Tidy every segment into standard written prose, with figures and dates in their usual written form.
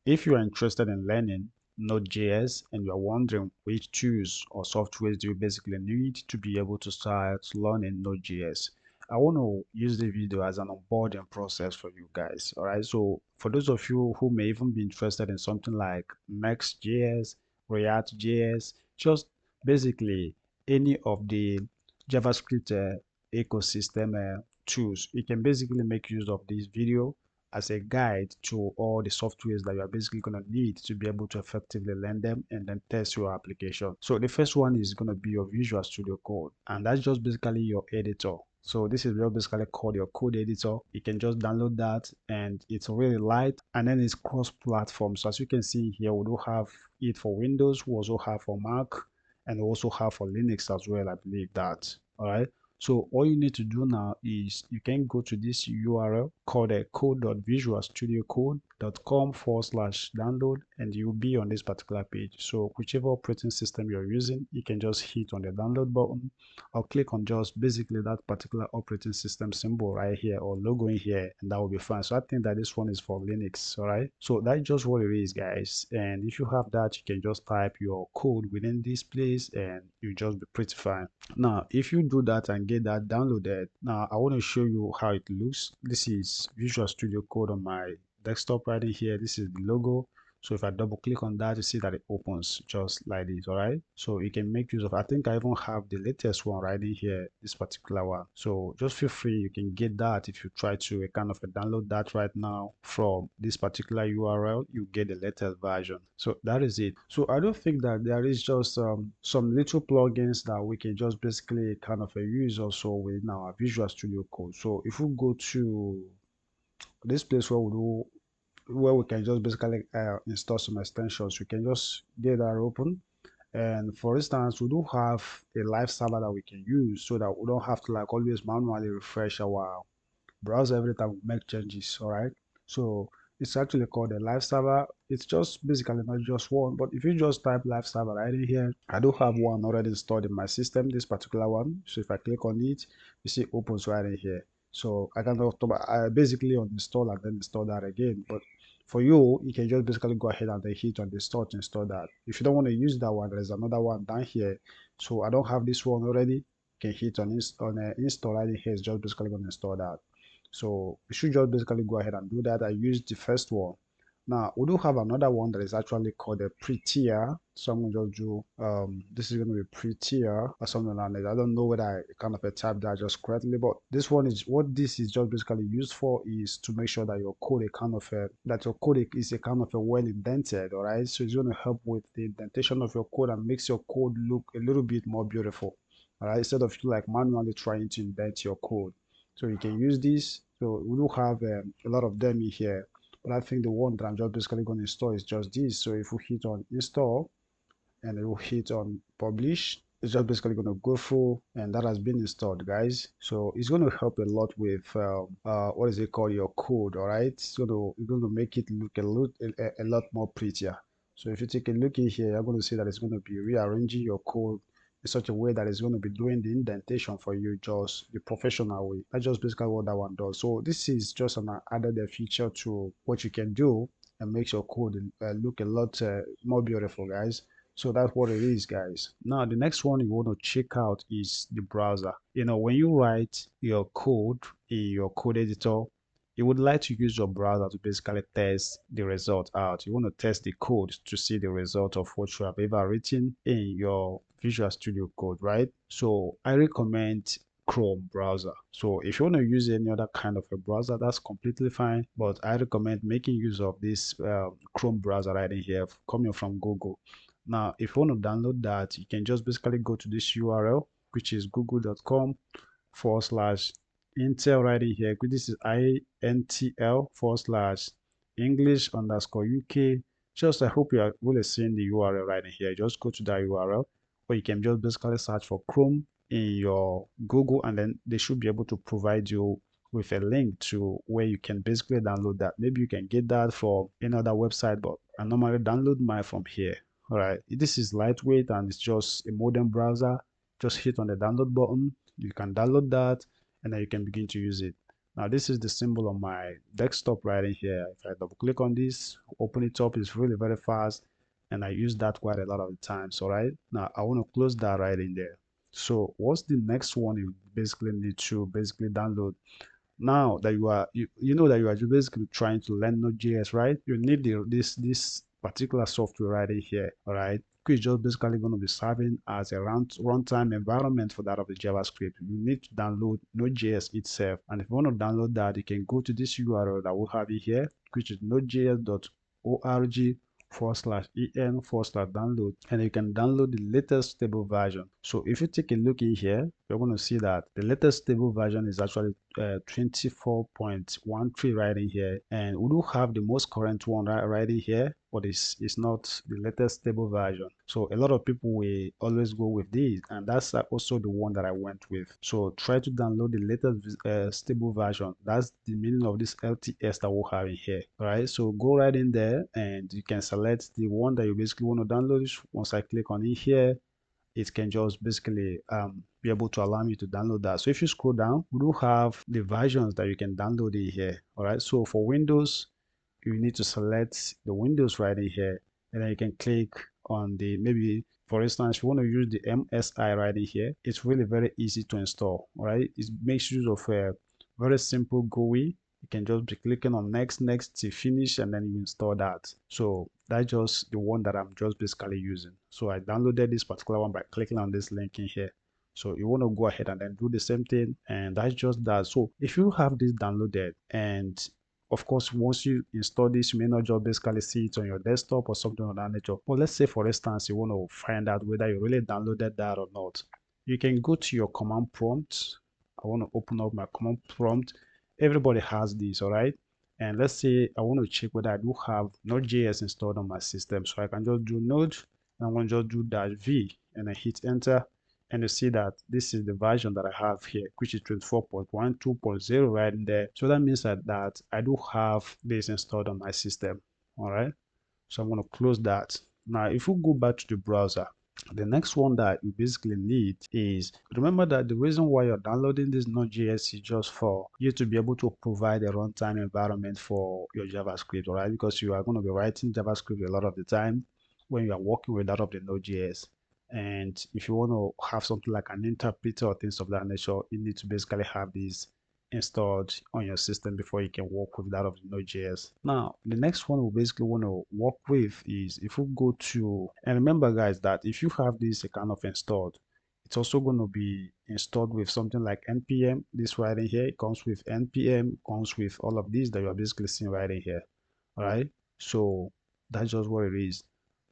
If you are interested in learning Node.js and you are wondering which tools or softwares do you basically need to be able to start learning Node.js, I want to use the video as an onboarding process for you guys. All right. So for those of you who may even be interested in something like Next.js, React.js, just basically any of the JavaScript ecosystem tools, you can basically make use of this video as a guide to all the softwares that you are basically going to need to be able to effectively learn them and then test your application. So the first one is going to be your Visual Studio Code, and that's just basically your editor. So this is what basically called your code editor. You can just download that, and it's really light, and then it's cross-platform. So as you can see here, we do have it for Windows, we also have for Mac, and we also have for Linux as well, I believe that. All right. So all you need to do now is you can go to this URL called code.visualstudiocode.com/download, and you'll be on this particular page. So whichever operating system you're using, you can just hit on the download button or click on just basically that particular operating system symbol right here or logo in here, and that will be fine. So I think that this one is for Linux. All right. So that's just what it is, guys. And if you have that, you can just type your code within this place and you just be pretty fine. Now, if you do that and get that downloaded, now I want to show you how it looks. This is Visual Studio Code on my desktop right in here. This is the logo. So if I double click on that, you see that it opens just like this. All right. So you can make use of, I think I even have the latest one right in here, this particular one. So just feel free, you can get that if you try to kind of download that right now from this particular URL, you get the latest version. So that is it. So I don't think that there is just some little plugins that we can just basically kind of use also within our Visual Studio Code. So if we go to this place where we can just basically install some extensions, we can just get that open. And for instance, we do have a live server that we can use so that we don't have to like always manually refresh our browser every time we make changes. All right. So it's actually called a live server. It's just basically not just one, but if you just type live server right in here, I do have one already installed in my system, this particular one. So if I click on it, you see it opens right in here. So I can basically uninstall and then install that again. But for you, you can just basically go ahead and then hit on the store to install that. If you don't want to use that one, there's another one down here. So I don't have this one already. You can hit on install right in here. It's just basically going to install that. So you should just basically go ahead and do that. I used the first one. Now we do have another one that is actually called a pre-tier. So I'm going to just do this is going to be pre-tier or something like that. I don't know whether I kind of typed that just correctly, but this one is what this is just basically used for is to make sure that your code is a kind of a well indented. All right, so it's going to help with the indentation of your code and makes your code look a little bit more beautiful. All right, instead of you like manually trying to indent your code. So you can use this. So we do have a lot of them in here, but I think the one that I'm just basically going to install is just this. So if we hit on install and we hit on publish, it's just basically going to go through, and that has been installed, guys. So it's going to help a lot with what is it called, your code. All right, it's going to make it look a lot more prettier. So if you take a look in here, you're going to see that it's going to be rearranging your code in such a way that it's going to be doing the indentation for you just the professional way. That's just basically what that one does. So this is just an added feature to what you can do and makes your code look a lot more beautiful, guys. So that's what it is, guys. Now, the next one you want to check out is the browser. You know, when you write your code in your code editor, you would like to use your browser to basically test the result out. You want to test the code to see the result of what you have ever written in your Visual Studio Code, right? So I recommend Chrome browser. So if you want to use any other kind of a browser, that's completely fine. But I recommend making use of this Chrome browser right in here coming from Google. Now, if you want to download that, you can just basically go to this URL, which is google.com/Intel right in here. This is INTL/English_UK. Just I hope you are really seeing the URL right in here. Just go to that URL, or you can just basically search for Chrome in your Google, and then they should be able to provide you with a link to where you can basically download that. Maybe you can get that from another website, but I normally download mine from here. All right, this is lightweight and it's just a modern browser. Just hit on the download button. You can download that and then you can begin to use it. Now this is the symbol on my desktop right in here. If I double click on this, open it up, it's really very fast, and I use that quite a lot of the times. All right, now I want to close that right in there. So what's the next one you basically need to basically download? Now that you know that you are basically trying to learn Node.js, right? You need this particular software right in here, all right? Which is just basically going to be serving as a runtime environment for that of the JavaScript. You need to download Node.js itself, and if you want to download that, you can go to this URL that we'll have it here, which is nodejs.org/en/download, and you can download the latest stable version. So if you take a look in here, you're going to see that the latest stable version is actually 24.13 right in here, and we do have the most current one right in here, but it's not the latest stable version. So a lot of people will always go with these, and that's also the one that I went with. So try to download the latest stable version. That's the meaning of this LTS that we have in here. All right, so go right in there and you can select the one that you basically want to download. Once I click on it here, it can just basically be able to allow me to download that. So if you scroll down, we do have the versions that you can download it here. All right, so for Windows, you need to select the Windows right in here, and then you can click on the, maybe for instance, if you want to use the MSI right in here, it's really very easy to install. All right, it makes use of a very simple GUI. You can just be clicking on next to finish, and then you install that. So that's just the one that I'm just basically using. So I downloaded this particular one by clicking on this link in here. So you want to go ahead and then do the same thing, and that's just that. So if you have this downloaded, and of course, once you install this, you may not just basically see it on your desktop or something of that nature. But let's say, for instance, you want to find out whether you really downloaded that or not. You can go to your command prompt. I want to open up my command prompt. Everybody has this, all right? And let's say I want to check whether I do have Node.js installed on my system. So I can just do Node, and I'm going to just do -v, and I hit enter. And you see that this is the version that I have here, which is 24.12.0 right in there. So that means that I do have this installed on my system. All right. So I'm going to close that. Now, if we go back to the browser, the next one that you basically need is, remember that the reason why you're downloading this Node.js is just for you to be able to provide a runtime environment for your JavaScript, all right? Because you are going to be writing JavaScript a lot of the time when you are working with that of the Node.js. And if you want to have something like an interpreter or things of that nature, you need to basically have this installed on your system before you can work with that of Node.js. Now, the next one we basically want to work with is, if we go to, and remember guys, that if you have this kind of installed, it's also going to be installed with something like npm. This right in here, it comes with npm, comes with all of these that you're basically seeing right in here. All right, so that's just what it is.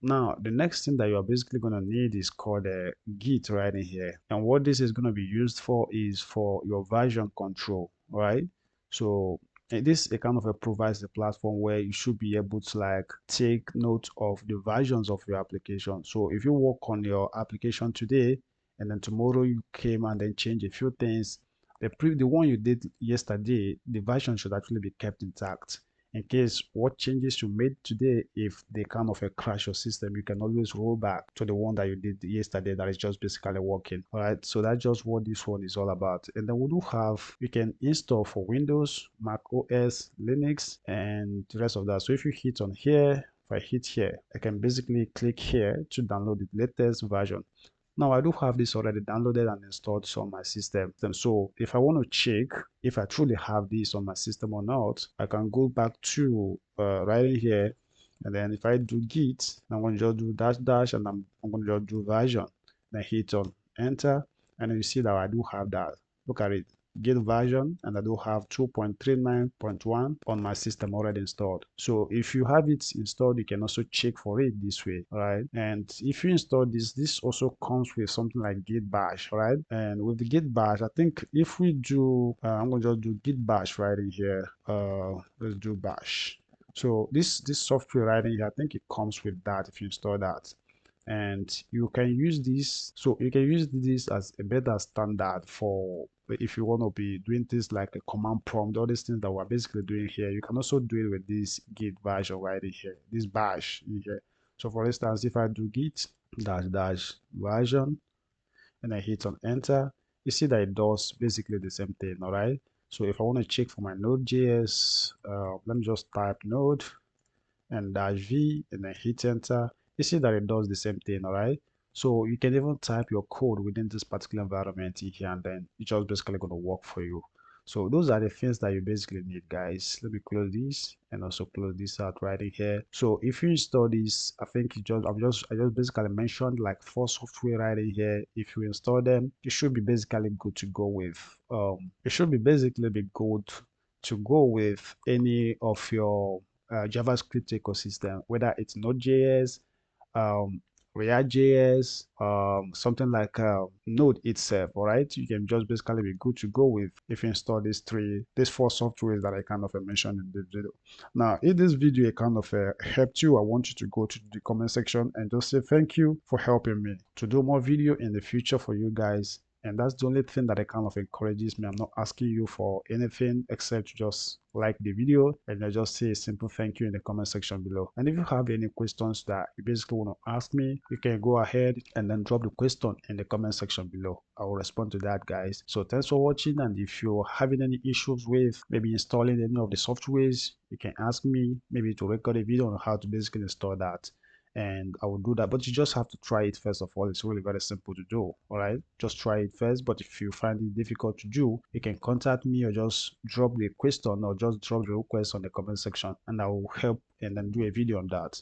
Now, the next thing that you're basically going to need is called a Git right in here. And what this is going to be used for is for your version control, right? So this it kind of provides a platform where you should be able to like take note of the versions of your application. So if you work on your application today, and then tomorrow you came and then change a few things, the one you did yesterday, the version should actually be kept intact, in case what changes you made today, if they kind of crash your system, you can always roll back to the one that you did yesterday that is just basically working. All right, so that's just what this one is all about. And then we do have, you can install for Windows, Mac OS, Linux, and the rest of that. So if you hit on here, if I hit here, I can basically click here to download the latest version. Now I do have this already downloaded and installed on my system. So if I want to check if I truly have this on my system or not, I can go back to right in here, and then if I do git, I'm going to just do dash dash, and I'm going to just do version. Then hit on enter, and then you see that I do have that. Look at it. Git version, and I do have 2.39.1 on my system already installed. So if you have it installed, you can also check for it this way, right? And if you install this also comes with something like git bash, right? And with the git bash, I think if we do, I'm going to just do git bash right in here. Let's do bash. So this software right in here, I think it comes with that if you install that. And you can use this, so you can use this as a better standard for if you want to be doing things like a command prompt, all these things that we're basically doing here. You can also do it with this git version right in here, this bash in here. So for instance, if I do git dash dash version and I hit on enter, you see that it does basically the same thing. All right, So if I want to check for my Node.js, let me just type node and dash v and then hit enter. You see that it does the same thing, all right? So you can even type your code within this particular environment here, and then it's just basically going to work for you. So those are the things that you basically need, guys. Let me close this and also close this out right in here. So if you install this, I think I just basically mentioned like 4 software right in here. If you install them, you should be basically good to go with. It should be basically be good to go with any of your JavaScript ecosystem, whether it's Node.js, um, React.js, something like Node itself. All right, you can just basically be good to go with if you install these 4 softwares that I kind of mentioned in this video. Now, if this video kind of helped you, I want you to go to the comment section and just say thank you for helping me to do more video in the future for you guys. And that's the only thing that it kind of encourages me. I'm not asking you for anything except to just like the video and I just say a simple thank you in the comment section below. And if you have any questions that you basically want to ask me, you can go ahead and then drop the question in the comment section below. I will respond to that, guys. So thanks for watching, and if you're having any issues with maybe installing any of the softwares, you can ask me maybe to record a video on how to basically install that, and I will do that. But you just have to try it first of all. It's really very simple to do. All right, just try it first. But if you find it difficult to do, you can contact me or just drop the question or just drop the request on the comment section, and I will help and then do a video on that.